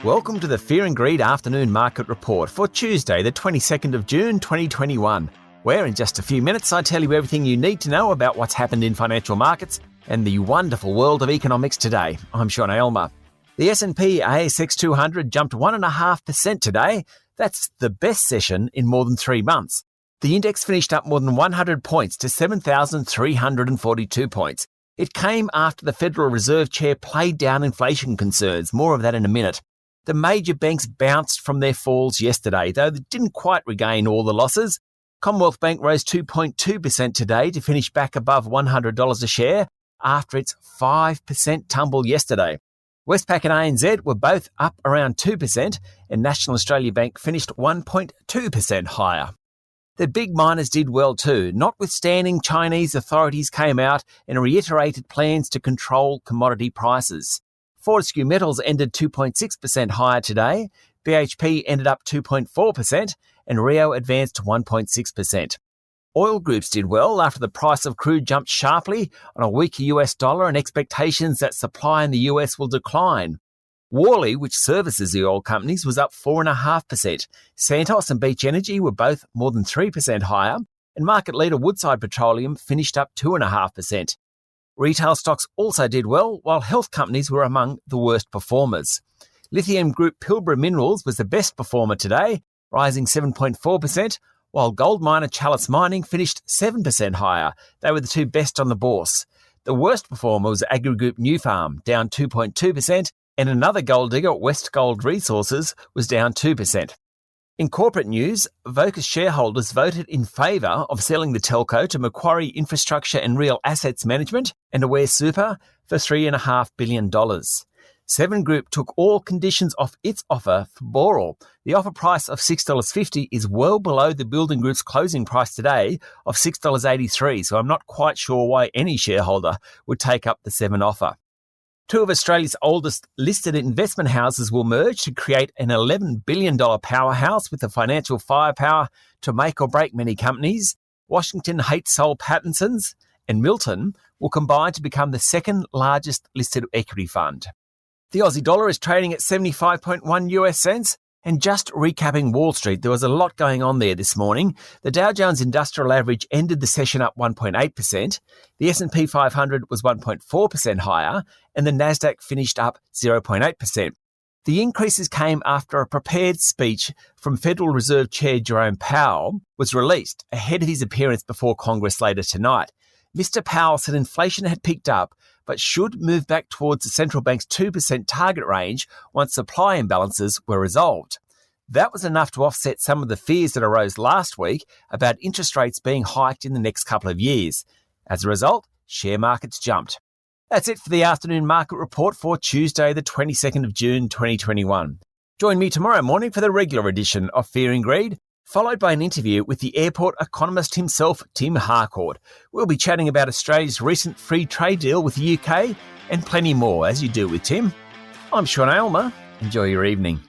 Welcome to the Fear and Greed Afternoon Market Report for Tuesday, the 22nd of June 2021, where in just a few minutes I tell you everything you need to know about what's happened in financial markets and the wonderful world of economics today. I'm Sean Aylmer. The S&P ASX 200 jumped 1.5% today. That's the best session in more than 3 months. The index finished up more than 100 points to 7,342 points. It came after the Federal Reserve Chair played down inflation concerns. More of that in a minute. The major banks bounced from their falls yesterday, though they didn't quite regain all the losses. Commonwealth Bank rose 2.2% today to finish back above $100 a share after its 5% tumble yesterday. Westpac and ANZ were both up around 2%, and National Australia Bank finished 1.2% higher. The big miners did well too, notwithstanding Chinese authorities came out and reiterated plans to control commodity prices. Fortescue Metals ended 2.6% higher today, BHP ended up 2.4%, and Rio advanced 1.6%. Oil groups did well after the price of crude jumped sharply on a weaker US dollar and expectations that supply in the US will decline. Worley, which services the oil companies, was up 4.5%. Santos and Beach Energy were both more than 3% higher, and market leader Woodside Petroleum finished up 2.5%. Retail stocks also did well, while health companies were among the worst performers. Lithium group Pilbara Minerals was the best performer today, rising 7.4%, while gold miner Chalice Mining finished 7% higher. They were the two best on the bourse. The worst performer was Agri Group Nufarm, down 2.2%, and another gold digger, West Gold Resources, was down 2%. In corporate news, Vocus shareholders voted in favour of selling the telco to Macquarie Infrastructure and Real Assets Management and Aware Super for $3.5 billion. Seven Group took all conditions off its offer for Boral. The offer price of $6.50 is well below the Building Group's closing price today of $6.83, so I'm not quite sure why any shareholder would take up the Seven offer. Two of Australia's oldest listed investment houses will merge to create an $11 billion powerhouse with the financial firepower to make or break many companies. Washington H. Soul Pattinson's and Milton will combine to become the second largest listed equity fund. The Aussie dollar is trading at 75.1 US cents. And just recapping Wall Street, there was a lot going on there this morning. The Dow Jones Industrial Average ended the session up 1.8%. The S&P 500 was 1.4% higher, and the Nasdaq finished up 0.8%. The increases came after a prepared speech from Federal Reserve Chair Jerome Powell was released ahead of his appearance before Congress later tonight. Mr. Powell said inflation had picked up, but should move back towards the central bank's 2% target range once supply imbalances were resolved. That was enough to offset some of the fears that arose last week about interest rates being hiked in the next couple of years. As a result, share markets jumped. That's it for the afternoon market report for Tuesday, the 22nd of June 2021. Join me tomorrow morning for the regular edition of Fear and Greed, followed by an interview with the airport economist himself, Tim Harcourt. We'll be chatting about Australia's recent free trade deal with the UK and plenty more, as you do with Tim. I'm Sean Aylmer. Enjoy your evening.